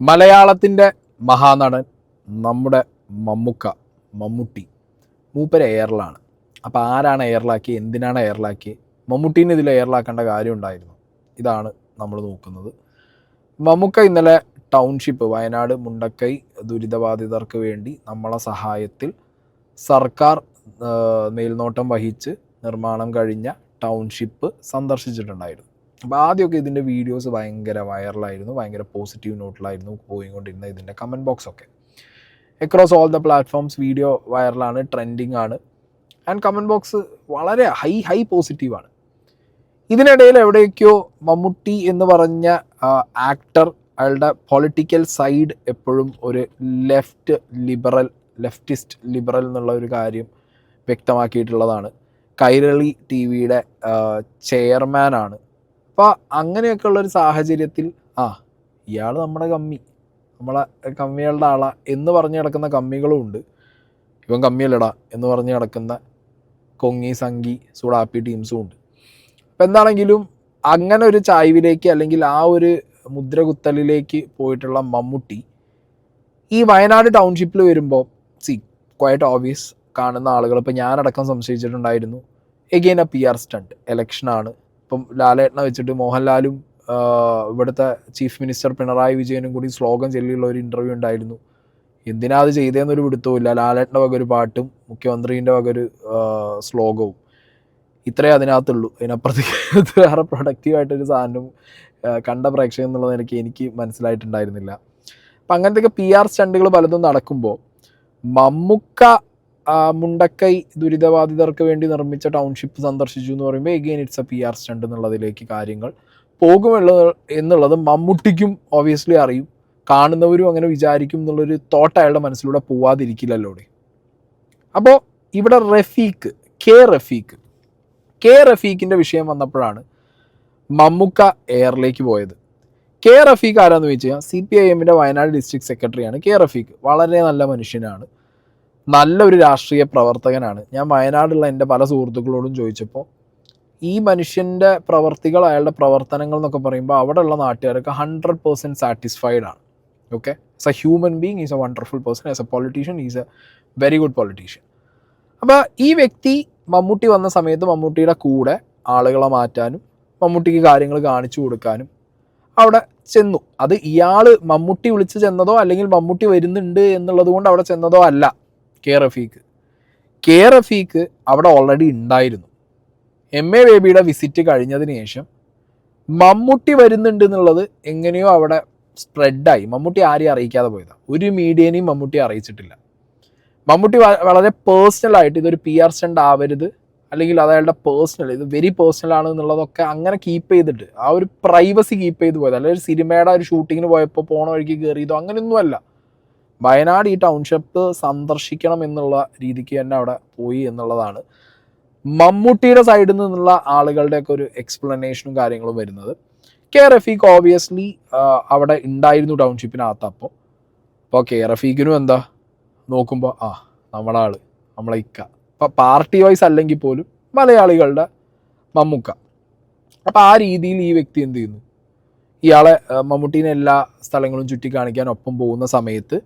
മലയാളത്തിൻ്റെ മഹാനടൻ നമ്മുടെ മമ്മൂട്ടി മൂപ്പര് എയറിലാണ്. അപ്പോൾ ആരാണ് എയറിലാക്കി, എന്തിനാണ് എയറിലാക്കി, മമ്മൂട്ടീനെ ഇതിൽ എയറിലാക്കേണ്ട കാര്യം ഉണ്ടായിരുന്നു? ഇതാണ് നമ്മൾ നോക്കുന്നത്. മമ്മൂക്ക ഇന്നലെ ടൗൺഷിപ്പ് വയനാട് മുണ്ടക്കൈ ദുരിതബാധിതർക്ക് വേണ്ടി നമ്മളെ സഹായത്തിൽ സർക്കാർ മേൽനോട്ടം വഹിച്ച് നിർമ്മാണം കഴിഞ്ഞ ടൗൺഷിപ്പ് സന്ദർശിച്ചിട്ടുണ്ടായിരുന്നു. അപ്പോൾ ആദ്യമൊക്കെ ഇതിൻ്റെ വീഡിയോസ് ഭയങ്കര വൈറലായിരുന്നു, ഭയങ്കര പോസിറ്റീവ് നോട്ടിലായിരുന്നു പോയിക്കൊണ്ടിരുന്ന ഇതിൻ്റെ കമൻറ്റ് ബോക്സൊക്കെ. Across all the platforms video വൈറലാണ്, ട്രെൻഡിങ് ആണ്, ആൻഡ് കമൻറ്റ് ബോക്സ് വളരെ ഹൈ പോസിറ്റീവാണ്. ഇതിനിടയിൽ എവിടേക്കോ മമ്മൂട്ടി എന്ന് പറഞ്ഞ ആക്ടർ, അയാളുടെ പൊളിറ്റിക്കൽ സൈഡ് എപ്പോഴും ഒരു ലെഫ്റ്റിസ്റ്റ് ലിബറൽ എന്നുള്ള ഒരു കാര്യം വ്യക്തമാക്കിയിട്ടുള്ളതാണ്. കൈരളി ടി വിയുടെ ചെയർമാനാണ്. അപ്പോൾ അങ്ങനെയൊക്കെ ഉള്ളൊരു സാഹചര്യത്തിൽ ഇയാൾ നമ്മളെ കമ്മികളുടെ ആളാ എന്ന് പറഞ്ഞ് കിടക്കുന്ന കമ്മികളും ഉണ്ട്. ഇവൻ കമ്മിയല്ലടാ എന്ന് പറഞ്ഞ് കിടക്കുന്ന കൊങ്ങി സംഘി സുഡാപ്പി ടീംസും ഉണ്ട്. അപ്പം എന്താണെങ്കിലും അങ്ങനെ ഒരു ചായ്വിലേക്ക് അല്ലെങ്കിൽ ആ ഒരു മുദ്രകുത്തലിലേക്ക് പോയിട്ടുള്ള മമ്മൂട്ടി ഈ വയനാട് ടൗൺഷിപ്പിൽ വരുമ്പോൾ ക്വയറ്റ് ഓബ്വിയസ് കാണുന്ന ആളുകൾ, ഇപ്പം ഞാനടക്കം സംശയിച്ചിട്ടുണ്ടായിരുന്നു, എഗെയിൻ PR സ്റ്റണ്ട്. ഇലക്ഷനാണ്, ഇപ്പം ലാലേട്ടനെ വെച്ചിട്ട് മോഹൻലാലും ഇവിടുത്തെ ചീഫ് മിനിസ്റ്റർ പിണറായി വിജയനും കൂടി സ്ലോഗൻ ചൊല്ലിയുള്ള ഒരു ഇൻ്റർവ്യൂ ഉണ്ടായിരുന്നു. എന്തിനാ അത് ചെയ്തതെന്നൊരു പിടുത്തവുമില്ല. ലാലേട്ടൻ്റെ വക ഒരു പാട്ടും മുഖ്യമന്ത്രീൻ്റെ വക ഒരു ശ്ലോകവും, ഇത്രയേ അതിനകത്തുള്ളൂ. അതിനപ്പുറത്തേക്ക് വേറെ പ്രൊഡക്റ്റീവായിട്ടൊരു സാധനം കണ്ട പ്രേക്ഷകൻ എന്നുള്ളത് എനിക്ക് മനസ്സിലായിട്ടുണ്ടായിരുന്നില്ല. അപ്പം അങ്ങനത്തെയൊക്കെ PR സ്റ്റണ്ടുകൾ പലതും നടക്കുമ്പോൾ മമ്മൂക്ക മുണ്ടക്കൈ ദുരിതബാധിതർക്ക് വേണ്ടി നിർമ്മിച്ച ടൗൺഷിപ്പ് സന്ദർശിച്ചു എന്ന് പറയുമ്പോൾ again it's a PR stunt എന്നുള്ളതിലേക്ക് കാര്യങ്ങൾ എന്നുള്ളത് മമ്മൂട്ടിക്കും ഓബ്വിയസ്ലി അറിയും, കാണുന്നവരും അങ്ങനെ വിചാരിക്കും എന്നുള്ളൊരു തോട്ട് അയാളുടെ മനസ്സിലൂടെ പോവാതിരിക്കില്ലല്ലോ. അപ്പോൾ ഇവിടെ കെ റഫീഖിൻ്റെ വിഷയം വന്നപ്പോഴാണ് മമ്മൂക്ക എയറിലേക്ക് പോയത്. കെ റഫീഖ് ആരാന്ന് ചോദിച്ചു കഴിഞ്ഞാൽ CPIMൻ്റെ വയനാട് ഡിസ്ട്രിക്ട് സെക്രട്ടറിയാണ്. കെ റഫീഖ് വളരെ നല്ല മനുഷ്യനാണ്, നല്ലൊരു രാഷ്ട്രീയ പ്രവർത്തകനാണ്. ഞാൻ വയനാടുള്ള എൻ്റെ പല സുഹൃത്തുക്കളോടും ചോദിച്ചപ്പോൾ ഈ മനുഷ്യൻ്റെ പ്രവർത്തികൾ, അയാളുടെ പ്രവർത്തനങ്ങൾ എന്നൊക്കെ പറയുമ്പോൾ അവിടെയുള്ള നാട്ടുകാരൊക്കെ 100% സാറ്റിസ്ഫൈഡ് ആണ്. Okay, as A human being is A wonderful person, as A politician is A very good politician. അപ്പോൾ ഈ വ്യക്തി മമ്മൂട്ടി വന്ന സമയത്ത് മമ്മൂട്ടിയുടെ കൂടെ ആളുകളെ മാറ്റാനും മമ്മൂട്ടിക്ക് കാര്യങ്ങൾ കാണിച്ചു കൊടുക്കാനും അവിടെ ചെന്നു. അത് ഇയാൾ മമ്മൂട്ടി വിളിച്ച് ചെന്നതോ അല്ലെങ്കിൽ മമ്മൂട്ടി വരുന്നുണ്ട് എന്നുള്ളത് കൊണ്ട് അവിടെ ചെന്നതോ അല്ല. കെ റഫീഖ് അവിടെ ഓൾറെഡി ഉണ്ടായിരുന്നു. MA ബേബിയുടെ വിസിറ്റ് കഴിഞ്ഞതിന് ശേഷം മമ്മൂട്ടി വരുന്നുണ്ട് എന്നുള്ളത് എങ്ങനെയോ അവിടെ സ്പ്രെഡായി. മമ്മൂട്ടി ആരെയും അറിയിക്കാതെ പോയതാണ്, ഒരു മീഡിയനെയും മമ്മൂട്ടി അറിയിച്ചിട്ടില്ല. മമ്മൂട്ടി വളരെ പേഴ്സണലായിട്ട് ഇതൊരു PR സ്റ്റണ്ട് ആവരുത്, അല്ലെങ്കിൽ അത് അയാളുടെ പേഴ്സണൽ, ഇത് വെരി പേഴ്സണൽ ആണ് എന്നുള്ളതൊക്കെ അങ്ങനെ കീപ്പ് ചെയ്തിട്ട് ആ ഒരു പ്രൈവസി കീപ്പ് ചെയ്ത് പോയത്. അല്ലെങ്കിൽ ഒരു സിനിമയുടെ ഒരു ഷൂട്ടിങ്ങിന് പോയപ്പോൾ പോണ വഴിക്ക് കയറിയതോ അങ്ങനെയൊന്നുമല്ല. വയനാട് ഈ ടൗൺഷിപ്പ് സന്ദർശിക്കണം എന്നുള്ള രീതിക്ക് തന്നെ അവിടെ പോയി എന്നുള്ളതാണ് മമ്മൂട്ടിയുടെ സൈഡിൽ നിന്നുള്ള ആളുകളുടെയൊക്കെ ഒരു എക്സ്പ്ലനേഷനും കാര്യങ്ങളും വരുന്നത്. കെ റഫീഖ് ഓബ്വിയസ്ലി അവിടെ ഉണ്ടായിരുന്നു ടൗൺഷിപ്പിനകത്ത്. അപ്പോൾ കെ റഫീഖിനും എന്താ നോക്കുമ്പോൾ നമ്മളെ ആള്, നമ്മളെ ഇക്ക, ഇപ്പം പാർട്ടി വൈസ് അല്ലെങ്കിൽ പോലും മലയാളികളുടെ മമ്മൂക്ക. അപ്പോൾ ആ രീതിയിൽ ഈ വ്യക്തി എന്ത് ചെയ്യുന്നു, ഇയാളെ മമ്മൂട്ടീനെ എല്ലാ സ്ഥലങ്ങളും ചുറ്റിക്കാണിക്കാൻ ഒപ്പം പോകുന്ന സമയത്ത്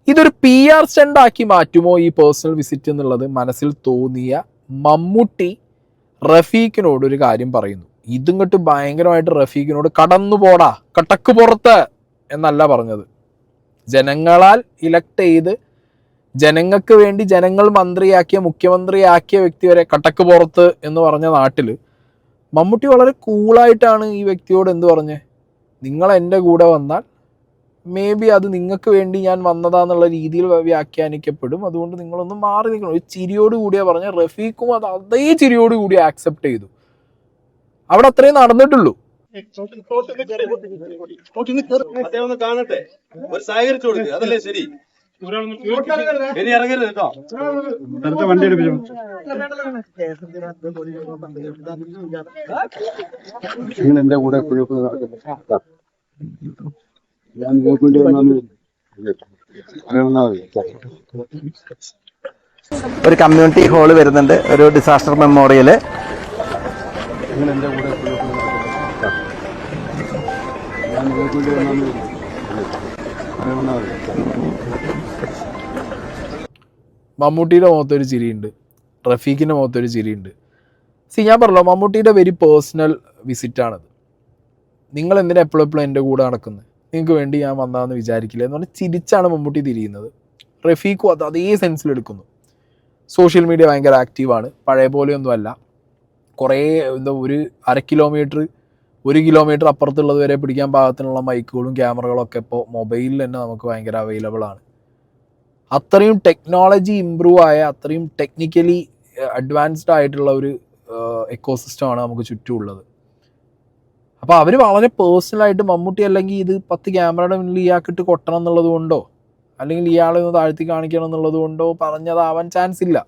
ഇതൊരു PR സ്റ്റണ്ടാക്കി മാറ്റുമോ ഈ പേഴ്സണൽ വിസിറ്റ് എന്നുള്ളത് മനസ്സിൽ തോന്നിയ മമ്മൂട്ടി റഫീഖിനോട് ഒരു കാര്യം പറയുന്നു. ഇതിങ്ങോട്ട് ഭയങ്കരമായിട്ട് റഫീഖിനോട് കടന്നു പോടാ, കട്ടക്ക് പുറത്ത് എന്നല്ല പറഞ്ഞത്. ജനങ്ങളാൽ ഇലക്ട് ചെയ്ത് ജനങ്ങൾക്ക് വേണ്ടി ജനങ്ങൾ മുഖ്യമന്ത്രിയാക്കിയ വ്യക്തി വരെ കട്ടക്ക് പുറത്ത് എന്ന് പറഞ്ഞ നാട്ടിൽ മമ്മൂട്ടി വളരെ കൂളായിട്ടാണ് ഈ വ്യക്തിയോട് എന്ത് പറഞ്ഞേ, നിങ്ങൾ എൻ്റെ കൂടെ വന്നാൽ മേ ബി അത് നിങ്ങൾക്ക് വേണ്ടി ഞാൻ വന്നതാന്നുള്ള രീതിയിൽ വ്യാഖ്യാനിക്കപ്പെടും, അതുകൊണ്ട് നിങ്ങളൊന്ന് മാറി നിൽക്കണം. ഒരു ചിരിയോടുകൂടിയാണ് പറഞ്ഞ. റഫീഖും അത് അതേ ചിരിയോടുകൂടി ആക്സെപ്റ്റ് ചെയ്തു. അവിടെ അത്രയും നടന്നിട്ടുള്ളൂ. കാണട്ടെ, ഒരു സഹകരിച്ചു കൊടുക്കുക, അതല്ലേ ശരി. ഇനി ഇറങ്ങരുത് കേട്ടോ. വണ്ടി എടുപ്പിച്ചു. എന്റെ കൂടെ ഒരു കമ്മ്യൂണിറ്റി ഹാള് വരുന്നുണ്ട്, ഒരു ഡിസാസ്റ്റർ മെമ്മോറിയൽ. എന്റെ കൂടെ മമ്മൂട്ടിയുടെ മുഖത്തൊരു ചിരിയുണ്ട്, റഫീഖിൻ്റെ മുഖത്തൊരു ചിരിയുണ്ട്. ഞാൻ പറഞ്ഞല്ലോ, മമ്മൂട്ടിയുടെ വെരി പേഴ്സണൽ വിസിറ്റാണത്. നിങ്ങൾ എന്തിനാ എപ്പോഴും എൻ്റെ കൂടെ നടക്കുന്നത്, നിങ്ങൾക്ക് വേണ്ടി ഞാൻ വന്നതെന്ന് വിചാരിക്കില്ല എന്ന് പറഞ്ഞാൽ ചിരിച്ചാണ് മമ്മൂട്ടി തിരിയുന്നത്. റഫീഖും അത് അതേ സെൻസിലെടുക്കുന്നു. സോഷ്യൽ മീഡിയ ഭയങ്കര ആക്റ്റീവാണ്, പഴയ പോലെയൊന്നുമല്ല. കുറേ ഒരു 1 കിലോമീറ്റർ അപ്പുറത്തുള്ളത് വരെ പിടിക്കാൻ പാകത്തിനുള്ള മൈക്കുകളും ക്യാമറകളൊക്കെ ഇപ്പോൾ മൊബൈലിൽ തന്നെ നമുക്ക് ഭയങ്കര അവൈലബിൾ ആണ്. അത്രയും ടെക്നോളജി ഇമ്പ്രൂവ് ആയ, അത്രയും ടെക്നിക്കലി അഡ്വാൻസ്ഡ് ആയിട്ടുള്ള ഒരു എക്കോസിസ്റ്റമാണ് നമുക്ക് ചുറ്റുമുള്ളത്. അപ്പോൾ അവർ വളരെ പേഴ്സണലായിട്ട് മമ്മൂട്ടി അല്ലെങ്കിൽ ഇത് 10 ക്യാമറയുടെ മുന്നിൽ ഇയാൾക്കിട്ട് കൊട്ടണം എന്നുള്ളത് കൊണ്ടോ അല്ലെങ്കിൽ ഇയാളെ ഒന്ന് താഴ്ത്തി കാണിക്കണം എന്നുള്ളത് കൊണ്ടോ പറഞ്ഞതാവാൻ ചാൻസ് ഇല്ല.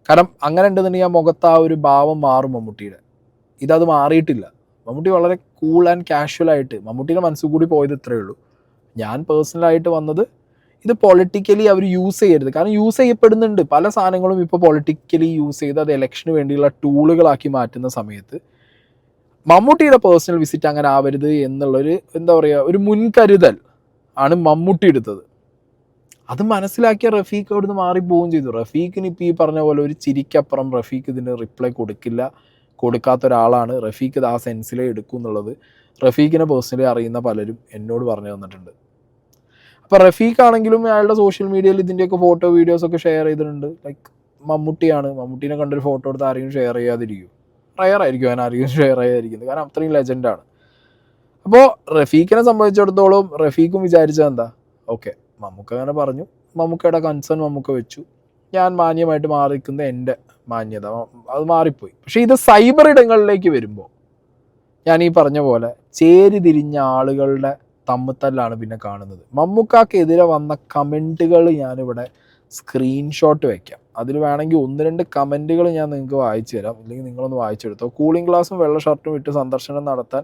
കാരണം അങ്ങനെ ഉണ്ടെന്നുണ്ടെങ്കിൽ ആ മുഖത്ത് ആ ഒരു ഭാവം മാറും മമ്മൂട്ടിയുടെ. ഇതത് മാറിയിട്ടില്ല. മമ്മൂട്ടി വളരെ കൂൾ ആൻഡ് കാഷ്വലായിട്ട്, മമ്മൂട്ടിയുടെ മനസ്സിൽ കൂടി പോയത് ഇത്രയേ ഉള്ളൂ. ഞാൻ പേഴ്സണലായിട്ട് വന്നത് ഇത് പൊളിറ്റിക്കലി അവർ യൂസ് ചെയ്യരുത്. കാരണം യൂസ് ചെയ്യപ്പെടുന്നുണ്ട് പല സാധനങ്ങളും ഇപ്പോൾ പൊളിറ്റിക്കലി യൂസ് ചെയ്ത് അത് ഇലക്ഷന് വേണ്ടിയുള്ള ടൂളുകളാക്കി മാറ്റുന്ന സമയത്ത് മമ്മൂട്ടിയുടെ പേഴ്സണൽ വിസിറ്റ് അങ്ങനെ ആവരുത് എന്നുള്ളൊരു ഒരു മുൻകരുതൽ ആണ് മമ്മൂട്ടി എടുത്തത്. അത് മനസ്സിലാക്കിയ റഫീഖ് അവിടുന്ന് മാറിപ്പോവുകയും ചെയ്തു. റഫീഖിന് ഇപ്പോൾ ഈ പറഞ്ഞ പോലെ ഒരു ചിരിക്കപ്പുറം റഫീഖ് ഇതിന് റിപ്ലൈ കൊടുക്കാത്ത ഒരാളാണ്. റഫീഖ് ഇത് ആ സെൻസിലേ എടുക്കും എന്നുള്ളത് റഫീഖിനെ പേഴ്സണലി അറിയുന്ന പലരും എന്നോട് പറഞ്ഞു തന്നിട്ടുണ്ട്. അപ്പോൾ റഫീഖ് ആണെങ്കിലും അയാളുടെ സോഷ്യൽ മീഡിയയിൽ ഇതിൻ്റെയൊക്കെ ഫോട്ടോ വീഡിയോസൊക്കെ ഷെയർ ചെയ്തിട്ടുണ്ട്. ലൈക്ക് മമ്മൂട്ടിനെ കണ്ടൊരു ഫോട്ടോ എടുത്ത് ആരെങ്കിലും ഷെയർ ചെയ്യാതിരിക്കും, റയറായിരിക്കും അവൻ ആരെങ്കിലും ഷെയർ ചെയ്യാതിരിക്കുന്നത്. കാരണം അത്രയും ലെജൻഡാണ്. അപ്പോൾ റഫീഖിനെ സംബന്ധിച്ചിടത്തോളം റഫീഖും വിചാരിച്ചത് എന്താ, ഓക്കെ മമ്മൂക്ക അങ്ങനെ പറഞ്ഞു, മമ്മൂക്കയുടെ കൺസേൺ മമ്മൂക്ക വെച്ചു, ഞാൻ മാന്യമായിട്ട് മാറിക്കുന്നത് എൻ്റെ മാന്യത, അത് മാറിപ്പോയി. പക്ഷേ ഇത് സൈബർ ഇടങ്ങളിലേക്ക് വരുമ്പോൾ ഞാൻ ഈ പറഞ്ഞ പോലെ ചേരി തിരിഞ്ഞ ആളുകളുടെ തമ്മിത്തല്ലാണ് പിന്നെ കാണുന്നത്. മമ്മൂക്കാക്കെതിരെ വന്ന കമൻറ്റുകൾ ഞാനിവിടെ സ്ക്രീൻഷോട്ട് വയ്ക്കാം. അതിൽ വേണമെങ്കിൽ 1-2 കമൻറ്റുകൾ ഞാൻ നിങ്ങൾക്ക് വായിച്ചു തരാം, അല്ലെങ്കിൽ നിങ്ങളൊന്ന് വായിച്ചെടുത്തോ. കൂളിംഗ് ഗ്ലാസും വെള്ള ഷർട്ടും ഇട്ട് സന്ദർശനം നടത്താൻ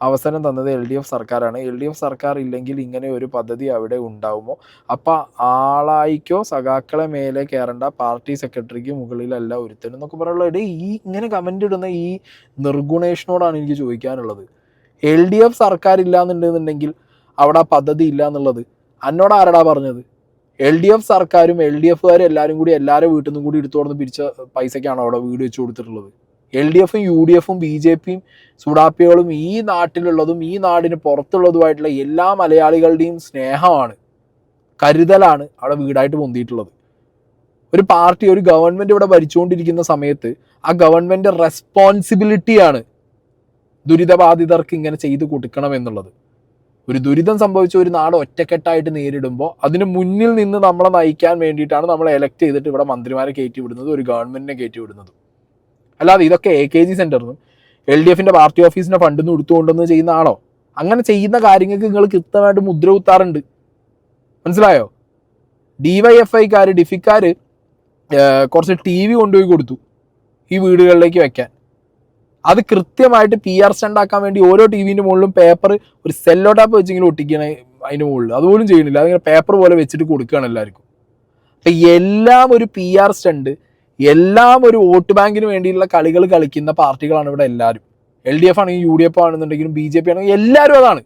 അവസരം തന്നത് LDF സർക്കാരാണ്. LDF സർക്കാർ ഇല്ലെങ്കിൽ ഇങ്ങനെ ഒരു പദ്ധതി അവിടെ ഉണ്ടാവുമോ? അപ്പോൾ ആളായിക്കോ സഖാക്കളെ മേലെ കയറേണ്ട, പാർട്ടി സെക്രട്ടറിക്ക് മുകളിലല്ല ഒരുത്തനും എന്നൊക്കെ പറയുള്ളത്. ഈ ഇങ്ങനെ കമൻ്റ് ഇടുന്ന ഈ നിർഗുണേഷനോടാണ് എനിക്ക് ചോദിക്കാനുള്ളത്. LDF സർക്കാർ ഇല്ലയെന്നുണ്ടെന്നുണ്ടെങ്കിൽ അവിടെ ആ പദ്ധതി ഇല്ല എന്നുള്ളത് എന്നോട് ആരടാ പറഞ്ഞത്? LDF സർക്കാരും LDFകാരും എല്ലാവരും കൂടി എല്ലാവരും വീട്ടിൽ നിന്നും കൂടി എടുത്തു കൊടുത്ത് പിരിച്ച പൈസയ്ക്കാണ് അവിടെ വീട് വെച്ച് കൊടുത്തിട്ടുള്ളത്. LDFും UDFും BJPയും സുഡാപ്പികളും ഈ നാട്ടിലുള്ളതും ഈ നാടിന് പുറത്തുള്ളതുമായിട്ടുള്ള എല്ലാ മലയാളികളുടെയും സ്നേഹമാണ്, കരുതലാണ് അവിടെ വീടായിട്ട് പൊന്തിയിട്ടുള്ളത്. ഒരു പാർട്ടി, ഒരു ഗവൺമെൻറ് ഇവിടെ ഭരിച്ചുകൊണ്ടിരിക്കുന്ന സമയത്ത് ആ ഗവൺമെൻറ് റെസ്പോൺസിബിലിറ്റിയാണ് ദുരിതബാധിതർക്ക് ഇങ്ങനെ ചെയ്തു കൊടുക്കണം എന്നുള്ളത്. ഒരു ദുരിതം സംഭവിച്ച ഒരു നാട് ഒറ്റക്കെട്ടായിട്ട് നേരിടുമ്പോൾ അതിന് മുന്നിൽ നിന്ന് നമ്മളെ നയിക്കാൻ വേണ്ടിയിട്ടാണ് നമ്മൾ എലക്ട് ചെയ്തിട്ട് ഇവിടെ മന്ത്രിമാരെ കയറ്റി വിടുന്നത്, ഒരു ഗവൺമെൻറ്റിനെ കയറ്റി വിടുന്നത്. അല്ലാതെ ഇതൊക്കെ AKG സെൻറ്ററിനും LDFിൻ്റെ പാർട്ടി ഓഫീസിൻ്റെ ഫണ്ടിൽ നിന്ന് എടുത്തുകൊണ്ടെന്ന് ചെയ്യുന്ന ആണോ? അങ്ങനെ ചെയ്യുന്ന കാര്യങ്ങൾക്ക് നിങ്ങൾ കൃത്യമായിട്ട് മുദ്ര കുത്താറുണ്ട്. മനസ്സിലായോ? DYFIക്കാർ ഡിഫിക്കാർ കുറച്ച് TV കൊണ്ടുപോയി കൊടുത്തു ഈ വീടുകളിലേക്ക് വെക്കാൻ. അത് കൃത്യമായിട്ട് PR സ്റ്റണ്ടാക്കാൻ വേണ്ടി ഓരോ TVൻ്റെ മുകളിലും പേപ്പർ, ഒരു സെല്ലോ ടാപ്പ് വെച്ചെങ്കിലും ഒട്ടിക്കണേ അതിൻ്റെ മുകളിൽ. അതുപോലും ചെയ്യണില്ല, അതിങ്ങനെ പേപ്പർ പോലെ വെച്ചിട്ട് കൊടുക്കുകയാണ് എല്ലാവർക്കും. അപ്പം എല്ലാം ഒരു PR സ്റ്റണ്ട്, എല്ലാം ഒരു വോട്ട് ബാങ്കിന് വേണ്ടിയുള്ള കളികൾ കളിക്കുന്ന പാർട്ടികളാണ് ഇവിടെ എല്ലാവരും. LDF ആണെങ്കിലും UDF ആണെന്നുണ്ടെങ്കിലും BJP ആണെങ്കിലും എല്ലാവരും അതാണ്.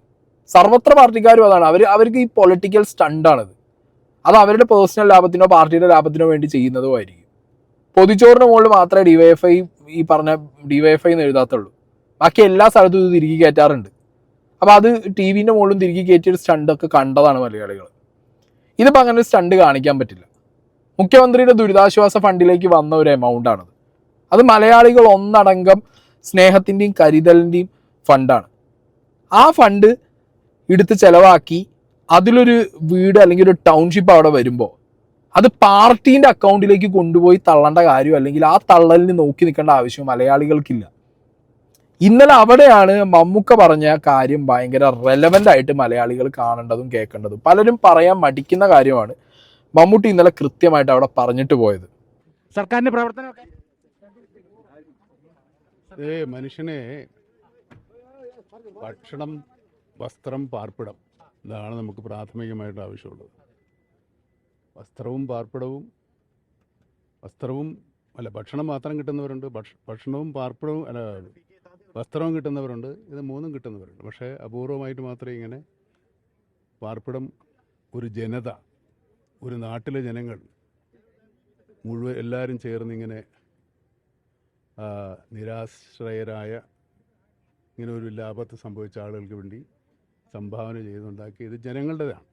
സർവത്ര പാർട്ടിക്കാരും അതാണ്. അവർക്ക് ഈ പൊളിറ്റിക്കൽ സ്റ്റണ്ടാണത്. അത് അവരുടെ പേഴ്സണൽ ലാഭത്തിനോ പാർട്ടിയുടെ ലാഭത്തിനോ വേണ്ടി ചെയ്യുന്നതോ ആയിരിക്കും. പൊതിച്ചോറിന് മുകളിൽ മാത്രമേ DYFI എന്ന് എഴുതാത്തുള്ളൂ. ബാക്കി എല്ലാ സ്ഥലത്തും ഇത് തിരികെ കയറ്റാറുണ്ട്. അപ്പോൾ അത് TVൻ്റെ മുകളിലും തിരികെ കയറ്റിയൊരു സ്റ്റണ്ടൊക്കെ കണ്ടതാണ് മലയാളികൾ. ഇതിപ്പോൾ അങ്ങനെ ഒരു സ്റ്റണ്ട് കാണിക്കാൻ പറ്റില്ല. മുഖ്യമന്ത്രിയുടെ ദുരിതാശ്വാസ ഫണ്ടിലേക്ക് വന്ന ഒരു എമൗണ്ടാണത്. അത് മലയാളികൾ ഒന്നടങ്കം സ്നേഹത്തിൻ്റെയും കരുതലിൻ്റെയും ഫണ്ടാണ്. ആ ഫണ്ട് എടുത്ത് ചിലവാക്കി അതിലൊരു വീട് അല്ലെങ്കിൽ ഒരു ടൗൺഷിപ്പ് അവിടെ വരുമ്പോൾ അത് പാർട്ടീൻ്റെ അക്കൗണ്ടിലേക്ക് കൊണ്ടുപോയി തള്ളേണ്ട കാര്യം, അല്ലെങ്കിൽ ആ തള്ളലിന് നോക്കി നിൽക്കേണ്ട ആവശ്യം മലയാളികൾക്കില്ല. ഇന്നലെ അവിടെയാണ് മമ്മൂക്ക പറഞ്ഞ കാര്യം ഭയങ്കര റെലവൻ്റ് ആയിട്ട് മലയാളികൾ കാണേണ്ടതും കേൾക്കേണ്ടതും. പലരും പറയാൻ മടിക്കുന്ന കാര്യമാണ്. മമ്മൂട്ടി ഇന്നലെ കൃത്യമായിട്ട് അവിടെ പറഞ്ഞിട്ട് പോയത്. സർക്കാരിന്റെ പ്രവർത്തനമൊക്കെ മനുഷ്യനെ ഭക്ഷണം, വസ്ത്രം, പാർപ്പിടം, ഇതാണ് നമുക്ക് പ്രാഥമികമായിട്ട് ആവശ്യമുള്ളത്. ഭക്ഷണം മാത്രം കിട്ടുന്നവരുണ്ട്, ഭക്ഷണവും പാർപ്പിടവും വസ്ത്രവും കിട്ടുന്നവരുണ്ട്, ഇത് മൂന്നും കിട്ടുന്നവരുണ്ട്. പക്ഷേ അപൂർവമായിട്ട് മാത്രമേ ഇങ്ങനെ പാർപ്പിടം ഒരു ജനത, ഒരു നാട്ടിലെ ജനങ്ങൾ മുഴുവൻ എല്ലാവരും ചേർന്നിങ്ങനെ നിരാശ്രയരായ ഇങ്ങനെ ഒരു ലാഭത്ത് സംഭവിച്ച ആളുകൾക്ക് വേണ്ടി സംഭാവന ചെയ്തുണ്ടാക്കിയത് ജനങ്ങളുടേതാണ്.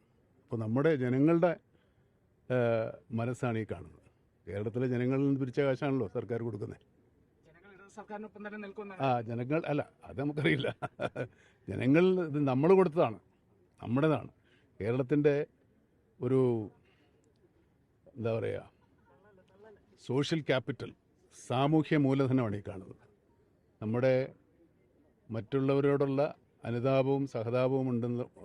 അപ്പോൾ നമ്മുടെ ജനങ്ങളുടെ മനസ്സാണ് ഈ കാണുന്നത്. കേരളത്തിലെ ജനങ്ങളിൽ നിന്ന് പിരിച്ച കാശാണല്ലോ സർക്കാർ കൊടുക്കുന്നത്. സർക്കാരിനൊപ്പം തന്നെ നിൽക്കുന്ന ജനങ്ങൾ അല്ല, അത് നമുക്കറിയില്ല. ജനങ്ങൾ ഇത് നമ്മൾ കൊടുത്തതാണ്, നമ്മുടേതാണ്. കേരളത്തിൻ്റെ ഒരു എന്താ പറയുക, സോഷ്യൽ ക്യാപിറ്റൽ, സാമൂഹ്യ മൂലധനമാണ് ഈ കാണുന്നത്. നമ്മുടെ മറ്റുള്ളവരോടുള്ള അനുതാപവും സഹതാപവും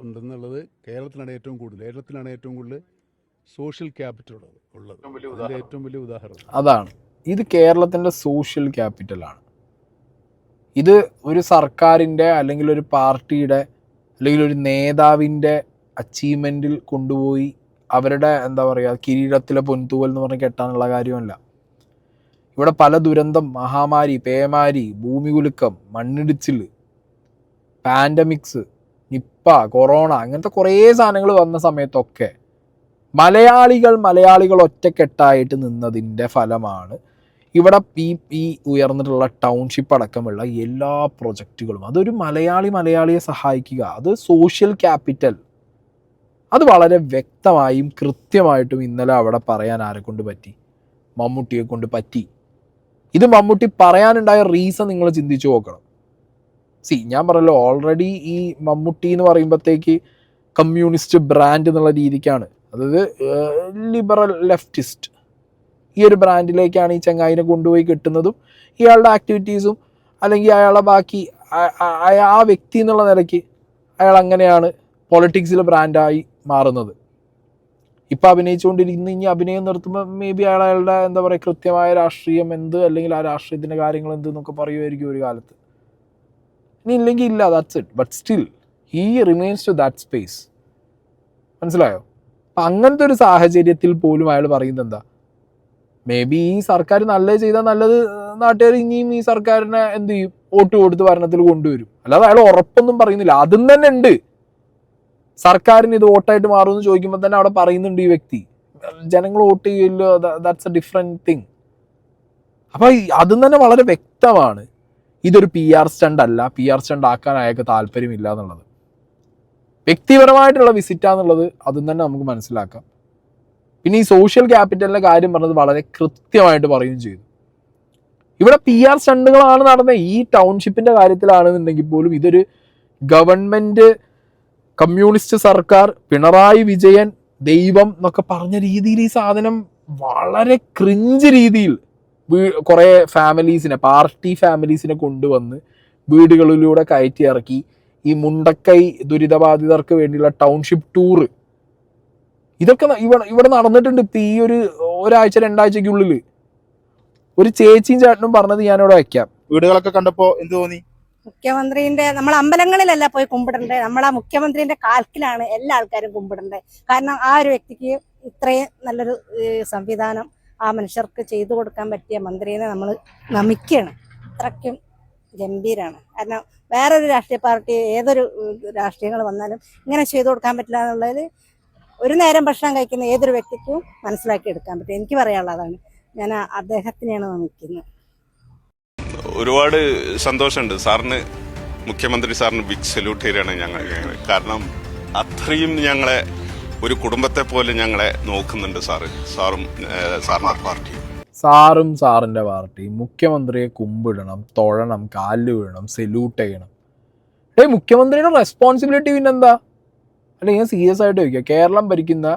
ഉണ്ടെന്നുള്ളത് കേരളത്തിലാണ് ഏറ്റവും കൂടുതൽ സോഷ്യൽ ക്യാപിറ്റൽ ഉള്ളത്. അതിൻ്റെ ഏറ്റവും വലിയ ഉദാഹരണം അതാണ്. ഇത് കേരളത്തിൻ്റെ സോഷ്യൽ ക്യാപിറ്റലാണ്. ഇത് ഒരു സർക്കാരിൻ്റെ അല്ലെങ്കിൽ ഒരു പാർട്ടിയുടെ അല്ലെങ്കിൽ ഒരു നേതാവിൻ്റെ അച്ചീവ്മെൻറ്റിൽ കൊണ്ടുപോയി അവരുടെ എന്താ പറയുക കിരീടത്തിലെ പൊൻതൂവൽ എന്ന് പറഞ്ഞ് കെട്ടാനുള്ള കാര്യമല്ല. ഇവിടെ പല ദുരന്തം, മഹാമാരി, പേമാരി, ഭൂമികുലുക്കം, മണ്ണിടിച്ചിൽ, പാൻഡമിക്സ്, നിപ്പ, കൊറോണ, അങ്ങനത്തെ കുറേ സാധനങ്ങൾ വന്ന സമയത്തൊക്കെ മലയാളികൾ ഒറ്റക്കെട്ടായിട്ട് നിന്നതിൻ്റെ ഫലമാണ് ഇവിടെ ഈ ഉയർന്നിട്ടുള്ള ടൗൺഷിപ്പ് അടക്കമുള്ള എല്ലാ പ്രൊജക്റ്റുകളും. അതൊരു മലയാളിയെ സഹായിക്കുക, അത് സോഷ്യൽ ക്യാപിറ്റൽ. അത് വളരെ വ്യക്തമായും കൃത്യമായിട്ടും ഇന്നലെ അവിടെ പറയാൻ ആരെ കൊണ്ട് പറ്റി? മമ്മൂട്ടിയെ കൊണ്ട് പറ്റി. ഇത് മമ്മൂട്ടി പറയാനുണ്ടായ റീസൺ നിങ്ങൾ ചിന്തിച്ചു നോക്കണം. ഞാൻ പറയല്ലോ, ഓൾറെഡി ഈ മമ്മൂട്ടി എന്ന് പറയുമ്പോഴത്തേക്ക് കമ്മ്യൂണിസ്റ്റ് ബ്രാൻഡ് എന്നുള്ള രീതിക്കാണ്, അതായത് ലിബറൽ ലെഫ്റ്റിസ്റ്റ്, ഈ ഒരു ബ്രാൻഡിലേക്കാണ് ഈ ചങ്ങായിനെ കൊണ്ടുപോയി കിട്ടുന്നതും ഇയാളുടെ ആക്ടിവിറ്റീസും അല്ലെങ്കിൽ അയാളെ ബാക്കി ആ വ്യക്തി എന്നുള്ള നിലയ്ക്ക് അയാൾ അങ്ങനെയാണ് പൊളിറ്റിക്സിൽ ബ്രാൻഡായി മാറുന്നത്. ഇപ്പം അഭിനയിച്ചുകൊണ്ടിരിക്കുന്ന ഇനി അഭിനയം നിർത്തുമ്പോൾ മേ ബി അയാളുടെ എന്താ പറയുക കൃത്യമായ രാഷ്ട്രീയം എന്ത്, അല്ലെങ്കിൽ ആ രാഷ്ട്രീയത്തിൻ്റെ കാര്യങ്ങൾ എന്ത് എന്നൊക്കെ പറയുമായിരിക്കും ഒരു കാലത്ത്. ഇനി ഇല്ലെങ്കിൽ ഇല്ല, that's it. But still he remains to that space. മനസ്സിലായോ? അപ്പം അങ്ങനത്തെ ഒരു സാഹചര്യത്തിൽ പോലും അയാൾ പറയുന്നത് എന്താ, മേ ബി ഈ സർക്കാർ നല്ലത് ചെയ്താൽ നല്ലത്, നാട്ടുകാർ ഇനിയും ഈ സർക്കാരിനെ എന്ത് ചെയ്യും, വോട്ട് കൊടുത്ത് ഭരണത്തിൽ കൊണ്ടുവരും. അല്ലാതെ അയാൾ ഉറപ്പൊന്നും പറയുന്നില്ല. അതും തന്നെ ഉണ്ട്. സർക്കാരിന് ഇത് വോട്ടായിട്ട് മാറുമെന്ന് ചോദിക്കുമ്പോൾ തന്നെ അവിടെ പറയുന്നുണ്ട് ഈ വ്യക്തി, ജനങ്ങൾ വോട്ട് ചെയ്യുമല്ലോ, ദാറ്റ്സ് എ ഡിഫറെൻറ്റ് തിങ്. അപ്പോൾ അതും തന്നെ വളരെ വ്യക്തമാണ് ഇതൊരു PR സ്റ്റണ്ട് അല്ല, PR സ്റ്റണ്ട് ആക്കാൻ അയാൾക്ക് താല്പര്യമില്ല എന്നുള്ളത്. വ്യക്തിപരമായിട്ടുള്ള വിസിറ്റാന്നുള്ളത് അതും തന്നെ നമുക്ക് മനസ്സിലാക്കാം. പിന്നെ ഈ സോഷ്യൽ ക്യാപിറ്റലിൻ്റെ കാര്യം പറഞ്ഞത് വളരെ കൃത്യമായിട്ട് പറയുകയും ചെയ്തു. ഇവിടെ PR സ്റ്റണ്ടുകളാണ് നടന്നത്. ഈ ടൗൺഷിപ്പിൻ്റെ കാര്യത്തിലാണെന്നുണ്ടെങ്കിൽ പോലും ഇതൊരു ഗവൺമെൻറ്, കമ്മ്യൂണിസ്റ്റ് സർക്കാർ, പിണറായി വിജയൻ, ദൈവം എന്നൊക്കെ പറഞ്ഞ രീതിയിൽ ഈ സാധനം വളരെ ക്രിഞ്ച് രീതിയിൽ കുറേ ഫാമിലീസിനെ, പാർട്ടി ഫാമിലീസിനെ കൊണ്ടുവന്ന് വീടുകളിലൂടെ കയറ്റി ഇറക്കി ഈ മുണ്ടക്കൈ ദുരിതബാധിതർക്ക് വേണ്ടിയുള്ള ടൗൺഷിപ്പ് ടൂറ് ഇതൊക്കെ ഇവിടെ നടന്നിട്ടുണ്ട്. ഇപ്പം ഈ ഒരാഴ്ച 2 ആഴ്ചയ്ക്കുള്ളിൽ ഒരു ചേച്ചിയും ചേട്ടനും പറഞ്ഞത് ഞാനിവിടെ വയ്ക്കാം. വീടുകളൊക്കെ കണ്ടപ്പോ എന്ത് തോന്നി? മുഖ്യമന്ത്രിന്റെ, നമ്മൾ അമ്പലങ്ങളിലല്ല പോയി കുമ്പിടണ്ടേ, നമ്മളാ മുഖ്യമന്ത്രിന്റെ കാൽക്കിലാണ് എല്ലാ ആൾക്കാരും കുമ്പിടണ്ടേ. കാരണം ആ ഒരു വ്യക്തിക്ക് ഇത്രയും നല്ലൊരു സംവിധാനം ആ മനുഷ്യർക്ക് ചെയ്തു കൊടുക്കാൻ പറ്റിയ മന്ത്രിനെ നമ്മൾ നമിക്കുകയാണ്. അത്രയ്ക്കും ഗംഭീരാണ്. കാരണം വേറൊരു രാഷ്ട്രീയ പാർട്ടി, ഏതൊരു രാഷ്ട്രീയങ്ങൾ വന്നാലും ഇങ്ങനെ ചെയ്തു കൊടുക്കാൻ പറ്റില്ല എന്നുള്ളതിൽ ഒരു നേരം ഭക്ഷണം കഴിക്കുന്ന ഏതൊരു വ്യക്തിക്കും മനസ്സിലാക്കി എടുക്കാൻ പറ്റും. എനിക്ക് പറയാനുള്ളതാണ്, ഞാൻ അദ്ദേഹത്തിനെയാണ് നമിക്കുന്നത്. ഒരുപാട് സന്തോഷമുണ്ട് സാറിന്, മുഖ്യമന്ത്രി സാറിന് ബിഗ് സല്യൂട്ട് ചെയ്യാണ് ഞങ്ങൾ. കാരണം അത്രയും ഞങ്ങളെ ഒരു കുടുംബത്തെ പോലെ ഞങ്ങളെ നോക്കുന്നുണ്ട് സാറും സാറിൻ്റെ പാർട്ടി. മുഖ്യമന്ത്രിയെ കുമ്പിടണം, തൊഴണം, കാലിൽ വീഴണം, സല്യൂട്ട് ചെയ്യണം. മുഖ്യമന്ത്രിയുടെ റെസ്പോൺസിബിലിറ്റി പിന്നെന്താ? അല്ലെങ്കിൽ ഞാൻ സീരിയസ് ആയിട്ട് ചോദിക്കുക, കേരളം ഭരിക്കുന്ന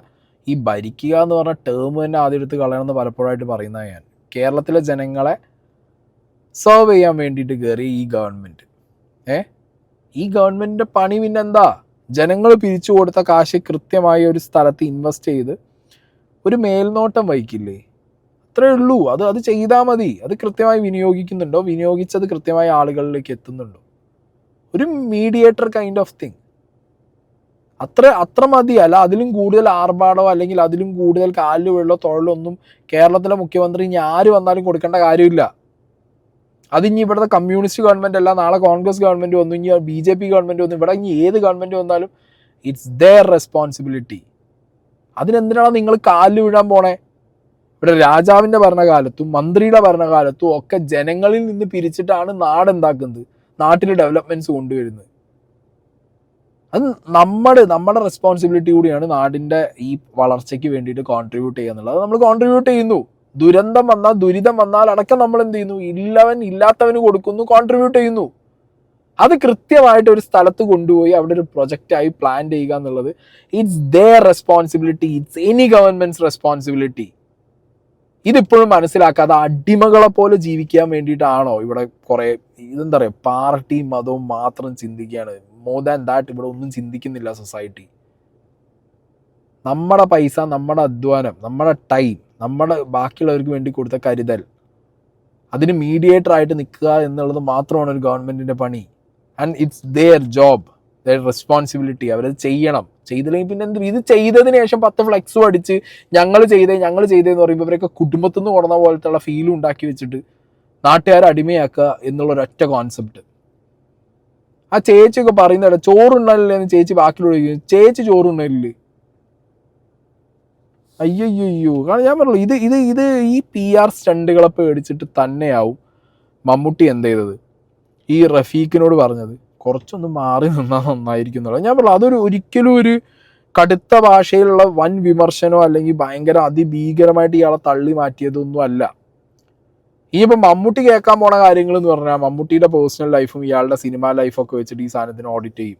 ഈ ഭരിക്കുക എന്ന് പറഞ്ഞ ടേം തന്നെ ആദ്യം എടുത്ത് കളയണമെന്ന് പലപ്പോഴായിട്ട് പറയുന്നത് ഞാൻ. കേരളത്തിലെ ജനങ്ങളെ സെർവ് ചെയ്യാൻ വേണ്ടിയിട്ട് കയറി ഈ ഗവൺമെൻറ്. ഈ ഗവൺമെൻറ്റിൻ്റെ പണി പിന്നെന്താ? ജനങ്ങൾ പിരിച്ചു കൊടുത്ത കാശ് കൃത്യമായി ഒരു സ്ഥലത്ത് ഇൻവെസ്റ്റ് ചെയ്ത് ഒരു മേൽനോട്ടം വഹിക്കില്ലേ? അത്രേ ഉള്ളൂ. അത് ചെയ്താൽ മതി. അത് കൃത്യമായി വിനിയോഗിക്കുന്നുണ്ടോ, വിനിയോഗിച്ചത് കൃത്യമായി ആളുകളിലേക്ക് എത്തുന്നുണ്ടോ, ഒരു മീഡിയേറ്റർ കൈൻഡ് ഓഫ് തിങ്. അത്ര മതി. അല്ല അതിലും കൂടുതൽ ആർഭാടോ അല്ലെങ്കിൽ അതിലും കൂടുതൽ കാലിൽ വെള്ളോ തൊഴിലോ ഒന്നും കേരളത്തിലെ മുഖ്യമന്ത്രി ഇനി ആര് വന്നാലും കൊടുക്കേണ്ട കാര്യമില്ല. അതിനി ഇവിടുത്തെ കമ്മ്യൂണിസ്റ്റ് ഗവൺമെൻറ് അല്ല, നാളെ കോൺഗ്രസ് ഗവൺമെൻറ് വന്നു, ഇനി BJP ഗവൺമെൻറ് വന്നു, ഇവിടെ ഇനി ഏത് ഗവൺമെൻറ് വന്നാലും ഇറ്റ്സ് ദെയർ റെസ്പോൺസിബിലിറ്റി. അതിനെന്തിനാണ് നിങ്ങൾ കാലിൽ വീഴാൻ പോണേ? ഇവിടെ രാജാവിൻ്റെ ഭരണകാലത്തും മന്ത്രിയുടെ ഭരണകാലത്തും ഒക്കെ ജനങ്ങളിൽ നിന്ന് പിരിച്ചിട്ടാണ് നാടെന്താക്കുന്നത്, നാട്ടിൽ ഡെവലപ്മെൻറ്റ്സ് കൊണ്ടുവരുന്നത്. അത് നമ്മുടെ റെസ്പോൺസിബിലിറ്റി കൂടിയാണ് നാടിൻ്റെ ഈ വളർച്ചയ്ക്ക് വേണ്ടിയിട്ട് കോൺട്രിബ്യൂട്ട് ചെയ്യുക എന്നുള്ളത്. അത് നമ്മൾ കോൺട്രിബ്യൂട്ട് ചെയ്യുന്നു. ദുരന്തം വന്നാൽ ദുരിതം വന്നാൽ അടക്കം നമ്മൾ എന്ത് ചെയ്യുന്നു, ഇല്ലാത്തവന് കൊടുക്കുന്നു, കോൺട്രിബ്യൂട്ട് ചെയ്യുന്നു. അത് കൃത്യമായിട്ട് ഒരു സ്ഥലത്ത് കൊണ്ടുപോയി അവിടെ ഒരു പ്രൊജക്റ്റായി പ്ലാൻ ചെയ്യുക എന്നുള്ളത് it's their responsibility, it's any government's responsibility. ഇതിപ്പോഴും മനസ്സിലാക്കാതെ അടിമകളെ പോലെ ജീവിക്കാൻ വേണ്ടിയിട്ടാണോ ഇവിടെ കുറേ ഇതെന്താ പറയുക, പാർട്ടിയും മതവും മാത്രം ചിന്തിക്കുകയാണ്. മോർ ദാൻ ദാറ്റ് ഇവിടെ ഒന്നും ചിന്തിക്കുന്നില്ല സൊസൈറ്റി. നമ്മുടെ പൈസ, നമ്മുടെ അധ്വാനം, നമ്മുടെ ടൈം, നമ്മുടെ ബാക്കിയുള്ളവർക്ക് വേണ്ടി കൊടുത്ത കരുതൽ, അതിന് മീഡിയേറ്റർ ആയിട്ട് നിൽക്കുക എന്നുള്ളത് മാത്രമാണ് ഒരു ഗവൺമെൻറ്റിൻ്റെ പണി. And it's their job, their responsibility. അവരത് ചെയ്യണം. ചെയ്തില്ലെങ്കിൽ പിന്നെ എന്ത്? ഇത് ചെയ്തതിന് ശേഷം 10 ഫ്ലെക്സും അടിച്ച് ഞങ്ങൾ ചെയ്തതെന്ന് പറയുമ്പോൾ ഇവരൊക്കെ കുടുംബത്തിൽ നിന്ന് കൊടുന്ന പോലത്തെ ഫീലും ഉണ്ടാക്കി വെച്ചിട്ട് നാട്ടുകാരെ അടിമയാക്കുക എന്നുള്ളൊരൊറ്റ കോൺസെപ്റ്റ്. ആ ചേച്ചിയൊക്കെ പറയുന്നത് ചോറുണ്ണല്ലേ എന്ന് ചേച്ചി ബാക്കിയുള്ള ചേച്ചി ചോറുണ്ണല്ലേ? അയ്യോ. കാരണം ഞാൻ പറഞ്ഞു ഇത് ഈ PR സ്റ്റണ്ടുകളെ പേടിച്ചിട്ട് തന്നെയാവും മമ്മൂട്ടി എന്ത് ചെയ്തത്, ഈ റഫീഖിനോട് പറഞ്ഞത് കുറച്ചൊന്ന് മാറി നിന്നാൽ നന്നായിരിക്കും എന്നുള്ളത്. ഞാൻ പറഞ്ഞു ഒരിക്കലും ഒരു കടുത്ത ഭാഷയിലുള്ള വൻ വിമർശനമോ അല്ലെങ്കിൽ ഭയങ്കര അതിഭീകരമായിട്ട് ഇയാളെ തള്ളി മാറ്റിയതൊന്നും അല്ല. ഇനിയിപ്പോൾ മമ്മൂട്ടി കേൾക്കാൻ പോണ കാര്യങ്ങൾ എന്ന് പറഞ്ഞാൽ മമ്മൂട്ടിയുടെ പേഴ്സണൽ ലൈഫും ഇയാളുടെ സിനിമാ ലൈഫൊക്കെ വെച്ചിട്ട് ഈ സാധനത്തിന് ഓഡിറ്റ് ചെയ്യും.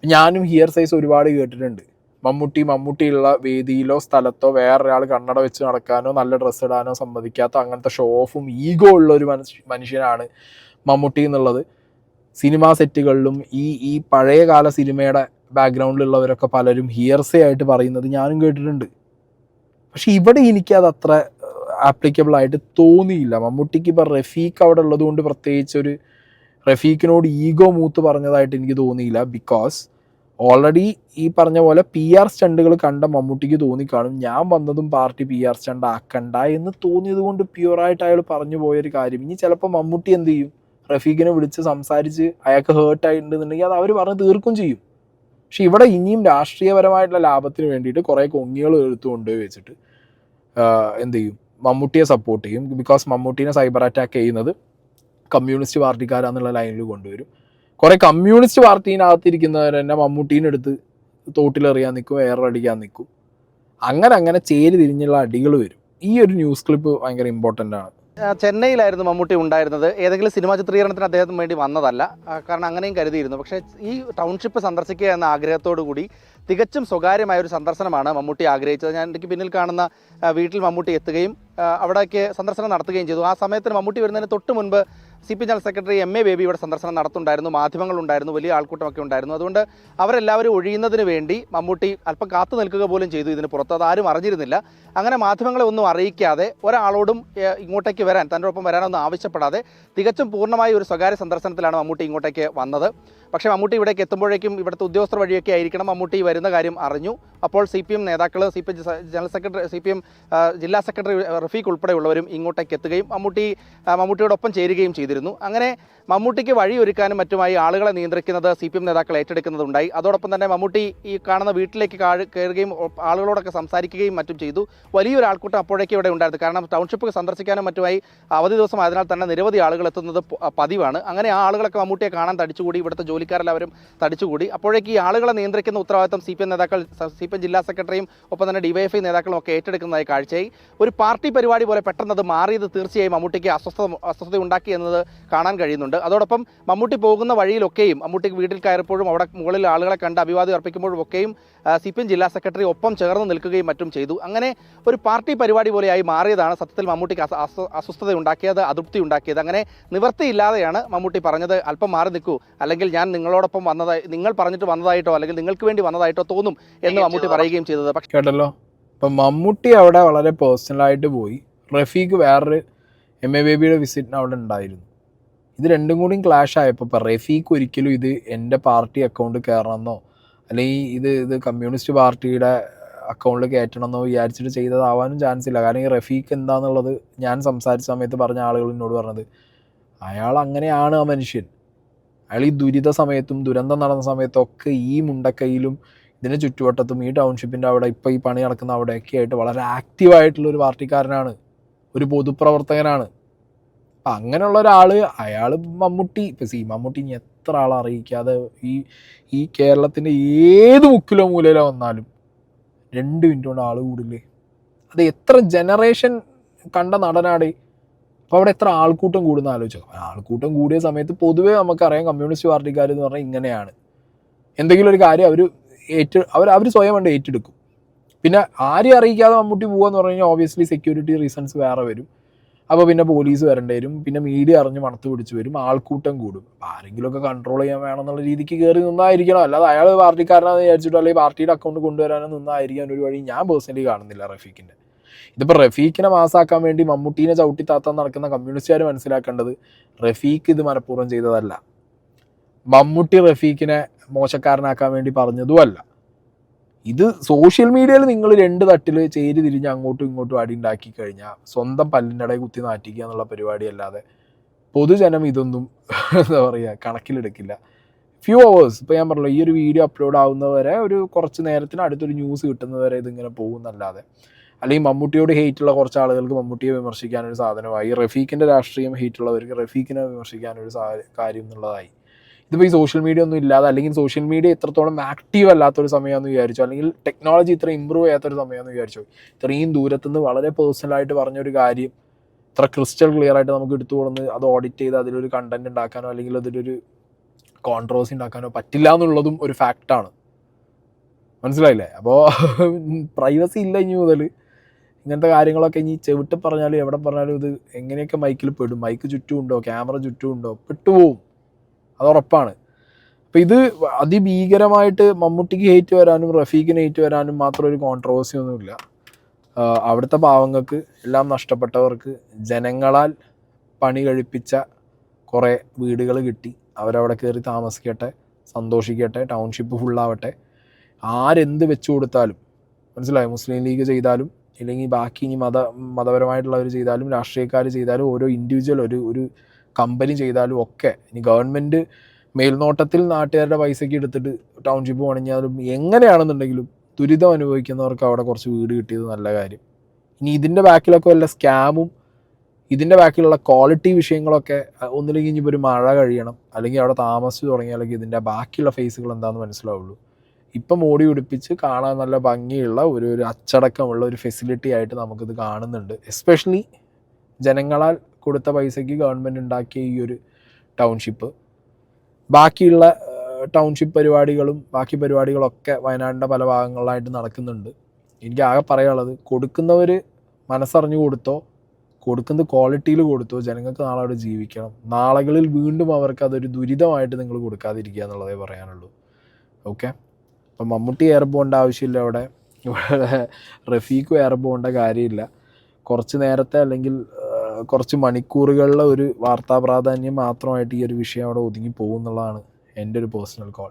ഞാനും ഹിയർ സൈസ് ഒരുപാട് കേട്ടിട്ടുണ്ട്. മമ്മൂട്ടിയുള്ള വേദിയിലോ സ്ഥലത്തോ വേറൊരാൾ കണ്ണട വെച്ച് നടക്കാനോ നല്ല ഡ്രസ്സ് ഇടാനോ സമ്മതിക്കാത്ത അങ്ങനത്തെ ഷോ ഓഫും ഈഗോ ഉള്ള ഒരു മനുഷ്യനാണ് മമ്മൂട്ടി എന്നുള്ളത് സിനിമാ സെറ്റുകളിലും ഈ പഴയകാല സിനിമയുടെ ബാക്ക്ഗ്രൗണ്ടിലുള്ളവരൊക്കെ പലരും ഹിയർസേ ആയിട്ട് പറയുന്നത് ഞാനും കേട്ടിട്ടുണ്ട്. പക്ഷെ ഇവിടെ എനിക്കത് അത്ര ആപ്ലിക്കബിൾ ആയിട്ട് തോന്നിയില്ല. മമ്മൂട്ടിക്ക് ഇപ്പം റഫീഖ് അവിടെ ഉള്ളത് കൊണ്ട് പ്രത്യേകിച്ച് ഒരു റഫീഖിനോട് ഈഗോ മൂത്ത് പറഞ്ഞതായിട്ട് എനിക്ക് തോന്നിയില്ല. ബിക്കോസ് ഓൾറെഡി ഈ പറഞ്ഞ പോലെ PR സ്റ്റണ്ടുകൾ കണ്ട മമ്മൂട്ടിക്ക് തോന്നിക്കാണും ഞാൻ വന്നതും പാർട്ടി PR സ്റ്റണ്ട് ആക്കണ്ട എന്ന് തോന്നിയത് കൊണ്ട് പ്യുവറായിട്ട് അയാൾ പറഞ്ഞു പോയൊരു കാര്യം. ഇനി ചിലപ്പോൾ മമ്മൂട്ടി എന്ത് ചെയ്യും, റഫീഖിനെ വിളിച്ച് സംസാരിച്ച് അയാൾക്ക് ഹേർട്ട് ആയിട്ടുണ്ടെന്നുണ്ടെങ്കിൽ അത് അവർ പറഞ്ഞ് തീർക്കും ചെയ്യും. പക്ഷെ ഇവിടെ ഇനിയും രാഷ്ട്രീയപരമായിട്ടുള്ള ലാഭത്തിന് വേണ്ടിയിട്ട് കുറേ കൊങ്ങികൾ എടുത്തു കൊണ്ടുപോയി വെച്ചിട്ട് എന്ത് ചെയ്യും, മമ്മൂട്ടിയെ സപ്പോർട്ട് ചെയ്യും. ബിക്കോസ് മമ്മൂട്ടീനെ സൈബർ അറ്റാക്ക് ചെയ്യുന്നത് കമ്മ്യൂണിസ്റ്റ് പാർട്ടിക്കാരാന്നുള്ള ലൈനിൽ കൊണ്ടുവരും. കുറേ കമ്മ്യൂണിസ്റ്റ് പാർട്ടീനകത്തിരിക്കുന്നവർ തന്നെ മമ്മൂട്ടീനെടുത്ത് തോട്ടിലെറിയാൻ നിൽക്കും, വേറൊരടിക്കാൻ നിൽക്കും. അങ്ങനെ ചേരി തിരിഞ്ഞുള്ള അടികൾ വരും. ഈ ഒരു ന്യൂസ് ക്ലിപ്പ് ഭയങ്കര ഇമ്പോർട്ടൻ്റ് ആണ്. ചെന്നൈയിലായിരുന്നു മമ്മൂട്ടി ഉണ്ടായിരുന്നത്. ഏതെങ്കിലും സിനിമാ ചിത്രീകരണത്തിന് അദ്ദേഹത്തിന് വേണ്ടി വന്നതല്ല, കാരണം അങ്ങനെയും കരുതിയിരുന്നു. പക്ഷേ ഈ ടൗൺഷിപ്പ് സന്ദർശിക്കുക എന്ന ആഗ്രഹത്തോടു കൂടി തികച്ചും സ്വകാര്യമായ ഒരു സന്ദർശനമാണ് മമ്മൂട്ടി ആഗ്രഹിച്ചത്. ഞാൻ എനിക്ക് പിന്നിൽ കാണുന്ന വീട്ടിൽ മമ്മൂട്ടി എത്തുകയും അവിടേക്ക് സന്ദർശനം നടത്തുകയും ചെയ്തു. ആ സമയത്തിന് മമ്മൂട്ടി വരുന്നതിന് തൊട്ട് മുൻപ് CP general secretary MA baby ഇവിടെ സന്ദർശനം നടത്തുന്നുണ്ടായിരുന്നു, മാധ്യമങ്ങളുണ്ടായിരുന്നു, വലിയ ആൾക്കൂട്ടമൊക്കെ ഉണ്ടായിരുന്നു. അതുകൊണ്ട് അവരെല്ലാവരും ഒഴിയുന്നതിന് വേണ്ടി മമ്മൂട്ടി അല്പം കാത്തു നിൽക്കുക പോലും ചെയ്തു ഇതിന് പുറത്ത്. അതാരും അറിഞ്ഞിരുന്നില്ല. അങ്ങനെ മാധ്യമങ്ങളെ ഒന്നും അറിയിക്കാതെ ഒരാളോടും ഇങ്ങോട്ടേക്ക് വരാൻ, തൻ്റെ ഒപ്പം വരാനൊന്നും ആവശ്യപ്പെടാതെ തികച്ചും പൂർണ്ണമായ ഒരു സ്വകാര്യ സന്ദർശനത്തിലാണ് മമ്മൂട്ടി ഇങ്ങോട്ടേക്ക് വന്നത്. പക്ഷേ മമ്മൂട്ടി ഇവിടേക്ക് എത്തുമ്പോഴേക്കും ഇവിടുത്തെ ഉദ്യോഗസ്ഥർ വഴിയൊക്കെ ആയിരിക്കണം മമ്മൂട്ടി വരുന്ന കാര്യം അറിഞ്ഞു. അപ്പോൾ CPM നേതാക്കൾ, CPM ജനറൽ സെക്രട്ടറി, CPM ജില്ലാ സെക്രട്ടറി റഫീഖ് ഉൾപ്പെടെയുള്ളവരും ഇങ്ങോട്ടേക്ക് എത്തുകയും മമ്മൂട്ടിയോടൊപ്പം ചേരുകയും ചെയ്തിരുന്നു. അങ്ങനെ മമ്മൂട്ടിക്ക് വഴിയൊരുക്കാനും മറ്റുമായി ആളുകളെ നിയന്ത്രിക്കുന്നത് CPM നേതാക്കൾ ഏറ്റെടുക്കുന്നതുണ്ടായി. അതോടൊപ്പം തന്നെ മമ്മൂട്ടി ഈ കാണുന്ന വീട്ടിലേക്ക് കയറുകയും ആളുകളോടൊക്കെ സംസാരിക്കുകയും മറ്റും ചെയ്തു. വലിയൊരു ആൾക്കൂട്ടം അപ്പോഴേക്കും ഇവിടെ ഉണ്ടായിരുന്നു. കാരണം ടൗൺഷിപ്പ് സന്ദർശിക്കാനും മറ്റുമായി അവധി ദിവസം ആയതിനാൽ തന്നെ നിരവധി ആളുകൾ എത്തുന്നത് പതിവാണ്. അങ്ങനെ ആ ആളുകളൊക്കെ മമ്മൂട്ടിയെ കാണാൻ തടിച്ചുകൂടി. ഇവിടുത്തെ ജോലിക്കാരെല്ലാവരും തടിച്ചുകൂടി. അപ്പോഴേക്ക് ഈ ആളുകളെ നിയന്ത്രിക്കുന്ന ഉത്തരവാദിത്തം CPM നേതാക്കൾ, CPM ജില്ലാ സെക്രട്ടറിയും ഒപ്പം തന്നെ DYFI നേതാക്കളും ഒക്കെ ഏറ്റെടുക്കുന്നതായി കാഴ്ചയായി. ഒരു പാർട്ടി പരിപാടി പോലെ പെട്ടെന്ന് അത് മാറിയത് തീർച്ചയായും മമ്മൂട്ടിക്ക് അസ്വസ്ഥത ഉണ്ടാക്കി എന്നത് കാണാൻ കഴിയുന്നുണ്ട്. അതോടൊപ്പം മമ്മൂട്ടി പോകുന്ന വഴിയിലൊക്കെയും മമ്മൂട്ടിക്ക് വീട്ടിൽ കയറിയപ്പോഴും അവിടെ മുകളിൽ ആളുകളെ കണ്ട് അഭിവാദ്യം അർപ്പിക്കുമ്പോഴും ഒക്കെയും CPM ജില്ലാ സെക്രട്ടറി ഒപ്പം ചേർന്ന് നിൽക്കുകയും മറ്റും ചെയ്തു. അങ്ങനെ ഒരു പാർട്ടി പരിപാടി പോലെയായി മാറിയതാണ് സത്യത്തിൽ മമ്മൂട്ടിക്ക് അസ്വസ്ഥത ഉണ്ടാക്കിയത്, അതൃപ്തി ഉണ്ടാക്കിയത്. അങ്ങനെ നിവൃത്തിയില്ലാതെയാണ് മമ്മൂട്ടി പറഞ്ഞത്, അല്പം മാറി നിൽക്കൂ, അല്ലെങ്കിൽ ഞാൻ നിങ്ങളോടൊപ്പം വന്നതായി, നിങ്ങൾ പറഞ്ഞിട്ട് വന്നതായിട്ടോ അല്ലെങ്കിൽ നിങ്ങൾക്ക് വേണ്ടി വന്നതായിട്ടോ തോന്നും എന്ന് മമ്മൂട്ടി പറയുകയും ചെയ്തത്. പക്ഷേ കേട്ടല്ലോ, അപ്പം മമ്മൂട്ടി അവിടെ വളരെ പേഴ്സണലായിട്ട് പോയി. റഫീഖ് വേറൊരു MA ബേബിയുടെ വിസിറ്റിന് അവിടെ ഉണ്ടായിരുന്നു. ഇത് രണ്ടും കൂടിയും ക്ലാഷ് ആയപ്പോൾ ഇപ്പം റഫീഖ് ഒരിക്കലും ഇത് എൻ്റെ പാർട്ടി അക്കൗണ്ട് കയറണമെന്നോ അല്ലെങ്കിൽ ഇത് കമ്മ്യൂണിസ്റ്റ് പാർട്ടിയുടെ അക്കൗണ്ടിൽ കയറ്റണമെന്നോ വിചാരിച്ചിട്ട് ചെയ്തതാവാനും ചാൻസ് ഇല്ല. കാരണം ഈ റഫീഖ് എന്താണെന്നുള്ളത് ഞാൻ സംസാരിച്ച സമയത്ത് പറഞ്ഞ ആളുകൾ എന്നോട് പറഞ്ഞത്, അയാൾ അങ്ങനെയാണ് ആ മനുഷ്യൻ. അയാൾ ഈ ദുരിത സമയത്തും ദുരന്തം നടന്ന സമയത്തൊക്കെ ഈ മുണ്ടക്കൈയിലും ഇതിന് ചുറ്റുവട്ടത്തും ഈ ടൗൺഷിപ്പിൻ്റെ അവിടെ ഇപ്പോൾ ഈ പണി നടക്കുന്ന അവിടെയൊക്കെ ആയിട്ട് വളരെ ആക്റ്റീവായിട്ടുള്ളൊരു പാർട്ടിക്കാരനാണ്, ഒരു പൊതുപ്രവർത്തകനാണ്. അപ്പം അങ്ങനെയുള്ള ഒരാൾ, അയാൾ മമ്മൂട്ടി ഇപ്പം മമ്മൂട്ടി ഇനി എത്ര ആളെ അറിയിക്കാതെ ഈ കേരളത്തിൻ്റെ ഏത് മുക്കിലോ മൂലയിലോ വന്നാലും 2 മിനിറ്റ് കൊണ്ട് ആൾ കൂടില്ലേ? അത് എത്ര ജനറേഷൻ കണ്ട നടനാണ്. അപ്പോൾ അവിടെ എത്ര ആൾക്കൂട്ടം കൂടുന്ന ആലോചിച്ചോ. ആൾക്കൂട്ടം കൂടിയ സമയത്ത് പൊതുവേ നമുക്കറിയാം കമ്മ്യൂണിസ്റ്റ് പാർട്ടിക്കാർ എന്ന് പറഞ്ഞാൽ ഇങ്ങനെയാണ്. എന്തെങ്കിലും ഒരു കാര്യം അവർ സ്വയം കൊണ്ട് ഏറ്റെടുക്കും. പിന്നെ ആരെയും അറിയിക്കാതെ മമ്മൂട്ടി പോകുകയെന്ന് പറഞ്ഞു കഴിഞ്ഞാൽ ഓബിയസ്ലി സെക്യൂരിറ്റി റീസൺസ് വേറെ വരും. അപ്പോൾ പിന്നെ പോലീസ് വരേണ്ടി വരും, പിന്നെ മീഡിയ അറിഞ്ഞ് മണത്ത് പിടിച്ച് വരും, ആൾക്കൂട്ടം കൂടും. അപ്പോൾ ആരെങ്കിലുമൊക്കെ കൺട്രോൾ ചെയ്യാൻ വേണമെന്നുള്ള രീതിക്ക് കയറി നിന്നായിരിക്കണം. അല്ലാതെ അയാൾ പാർട്ടിക്കാരനാണെന്ന് വിചാരിച്ചിട്ടോ അല്ലെങ്കിൽ പാർട്ടിയുടെ അക്കൗണ്ട് കൊണ്ടുവരാനോ നിന്നായിരിക്കാൻ ഒരു വഴി ഞാൻ പേഴ്സണലി കാണുന്നില്ല റഫീഖിൻ്റെ. ഇതിപ്പോൾ റഫീഖിനെ മാസാക്കാൻ വേണ്ടി മമ്മൂട്ടീനെ ചവിട്ടിത്താത്താൻ നടക്കുന്ന കമ്മ്യൂണിസ്റ്റുകാർ മനസ്സിലാക്കേണ്ടത് റഫീഖ് ഇത് മനഃപൂർവ്വം ചെയ്തതല്ല, മമ്മൂട്ടി റഫീഖിനെ മോശക്കാരനാക്കാൻ വേണ്ടി പറഞ്ഞതുമല്ല. ഇത് സോഷ്യൽ മീഡിയയിൽ നിങ്ങൾ 2 തട്ടിൽ ചേരി തിരിഞ്ഞ് അങ്ങോട്ടും ഇങ്ങോട്ടും അടി ഉണ്ടാക്കി കഴിഞ്ഞാൽ സ്വന്തം പല്ലിൻ്റെ ഇടയിൽ കുത്തി നാറ്റിക്കുക എന്നുള്ള പരിപാടിയല്ലാതെ പൊതുജനം ഇതൊന്നും എന്താ പറയുക കണക്കിലെടുക്കില്ല. ഫ്യൂ അവേഴ്സ്, ഇപ്പോൾ ഞാൻ പറഞ്ഞല്ലോ, ഈ ഒരു വീഡിയോ അപ്ലോഡ് ആവുന്നവരെ ഒരു കുറച്ച് നേരത്തിന് അടുത്തൊരു ന്യൂസ് കിട്ടുന്നവരെ ഇതിങ്ങനെ പോകുന്നല്ലാതെ, അല്ലെങ്കിൽ മമ്മൂട്ടിയോട് ഹെയ്റ്റുള്ള കുറച്ച് ആളുകൾക്ക് മമ്മൂട്ടിയെ വിമർശിക്കാനൊരു സാധനമായി, റഫീഖിൻ്റെ രാഷ്ട്രീയം ഹെയ്റ്റുള്ളവർക്ക് റഫീഖിനെ വിമർശിക്കാനൊരു കാര്യം എന്നുള്ളതായി. ഇതിപ്പോൾ ഈ സോഷ്യൽ മീഡിയ ഒന്നും ഇല്ലാതെ, അല്ലെങ്കിൽ സോഷ്യൽ മീഡിയ ഇത്രത്തോളം ആക്റ്റീവ് അല്ലാത്തൊരു സമയമെന്ന് വിചാരിച്ചു, അല്ലെങ്കിൽ ടെക്നോളജി ഇത്ര ഇമ്പ്രൂവ് ചെയ്യാത്തൊരു സമയമെന്ന് വിചാരിച്ചു, ഇത്രയും ദൂരത്തുനിന്ന് വളരെ പേഴ്സണലായിട്ട് പറഞ്ഞൊരു കാര്യം ഇത്ര ക്രിസ്റ്റൽ ക്ലിയർ ആയിട്ട് നമുക്ക് എടുത്തു കൊടുന്ന് അത് ഓഡിറ്റ് ചെയ്ത് അതിലൊരു കണ്ടന്റ് ഉണ്ടാക്കാനോ അല്ലെങ്കിൽ അതിലൊരു കോൺട്രവേഴ്സി ഉണ്ടാക്കാനോ പറ്റില്ല എന്നുള്ളതും ഒരു ഫാക്റ്റാണ്. മനസ്സിലായില്ലേ? അപ്പോൾ പ്രൈവസി ഇല്ല ഇനി മുതൽ. ഇങ്ങനത്തെ കാര്യങ്ങളൊക്കെ ഇനി ചെവിട്ട് പറഞ്ഞാലും എവിടെ പറഞ്ഞാലും ഇത് എങ്ങനെയൊക്കെ മൈക്കിൽ പെടും. മൈക്ക് ചുറ്റും ഉണ്ടോ, ക്യാമറ ചുറ്റും ഉണ്ടോ, പെട്ടുപോകും, അത് ഉറപ്പാണ്. അപ്പം ഇത് അതിഭീകരമായിട്ട് മമ്മൂട്ടിക്ക് ഹേറ്റ് വരാനും റഫീഖിന് ഹേറ്റ് വരാനും മാത്രം ഒരു കോൺട്രവേഴ്സി ഒന്നുമില്ല. അവിടുത്തെ പാവങ്ങൾക്ക്, എല്ലാം നഷ്ടപ്പെട്ടവർക്ക്, ജനങ്ങളാൽ പണി കഴിപ്പിച്ച കുറേ വീടുകൾ കിട്ടി, അവരവിടെ കയറി താമസിക്കട്ടെ, സന്തോഷിക്കട്ടെ, ടൗൺഷിപ്പ് ഫുള്ളാവട്ടെ. ആരെന്ത് വെച്ചു കൊടുത്താലും, മനസ്സിലായി, മുസ്ലിം ലീഗ് ചെയ്താലും ഇല്ലെങ്കിൽ ബാക്കി ഇനി മതപരമായിട്ടുള്ളവർ ചെയ്താലും രാഷ്ട്രീയക്കാർ ചെയ്താലും ഓരോ ഇൻഡിവിജ്വൽ ഒരു കമ്പനി ചെയ്താലും ഒക്കെ, ഇനി ഗവൺമെൻറ് മേൽനോട്ടത്തിൽ നാട്ടുകാരുടെ പൈസയ്ക്ക് എടുത്തിട്ട് ടൗൺഷിപ്പ് പണിഞ്ഞാലും എങ്ങനെയാണെന്നുണ്ടെങ്കിലും ദുരിതം അനുഭവിക്കുന്നവർക്ക് അവിടെ കുറച്ച് വീട് കിട്ടിയത് നല്ല കാര്യം. ഇനി ഇതിൻ്റെ ബാക്കിലൊക്കെ വല്ല സ്കാമും ഇതിൻ്റെ ബാക്കിലുള്ള ക്വാളിറ്റി വിഷയങ്ങളൊക്കെ ഒന്നില്ലെങ്കിൽ ഇനിയിപ്പോൾ ഒരു മഴ കഴിയണം, അല്ലെങ്കിൽ അവിടെ താമസിച്ച് തുടങ്ങിയാലെങ്കിൽ ഇതിൻ്റെ ബാക്കിയുള്ള ഫേസുകൾ എന്താണെന്ന് മനസ്സിലാവുള്ളൂ. ഇപ്പം മോടി ഉടിപ്പിച്ച് കാണാൻ നല്ല ഭംഗിയുള്ള ഒരു അച്ചടക്കമുള്ള ഒരു ഫെസിലിറ്റി ആയിട്ട് നമുക്കിത് കാണുന്നുണ്ട്. എസ്പെഷ്യലി ജനങ്ങളാൽ കൊടുത്ത പൈസയ്ക്ക് ഗവൺമെൻറ് ഉണ്ടാക്കിയ ഈ ഒരു ടൗൺഷിപ്പ്. ബാക്കിയുള്ള ടൗൺഷിപ്പ് പരിപാടികളും ബാക്കി പരിപാടികളൊക്കെ വയനാടിൻ്റെ പല ഭാഗങ്ങളിലായിട്ട് നടക്കുന്നുണ്ട്. എനിക്ക് ആകെ പറയാനുള്ളത്, കൊടുക്കുന്നവർ മനസ്സറിഞ്ഞു കൊടുത്തോ, കൊടുക്കുന്ന ക്വാളിറ്റിയിൽ കൊടുത്തോ, ജനങ്ങൾക്ക് നാളെ അവിടെ ജീവിക്കണം. നാളുകളിൽ വീണ്ടും അവർക്ക് അതൊരു ദുരിതമായിട്ട് നിങ്ങൾ കൊടുക്കാതിരിക്കുക എന്നുള്ളതേ പറയാനുള്ളൂ. ഓക്കെ, അപ്പം മമ്മൂട്ടി എയർ പോകേണ്ട ആവശ്യമില്ല അവിടെ റഫീഖും എയർ പോകേണ്ട കാര്യമില്ല. കുറച്ച് നേരത്തെ അല്ലെങ്കിൽ കുറച്ച് മണിക്കൂറുകളിലെ ഒരു വാർത്താ പ്രാധാന്യം മാത്രമായിട്ട് ഈ ഒരു വിഷയം അവിടെ ഒതുങ്ങി പോകും എന്നുള്ളതാണ് എൻ്റെ ഒരു പേഴ്സണൽ കോൾ.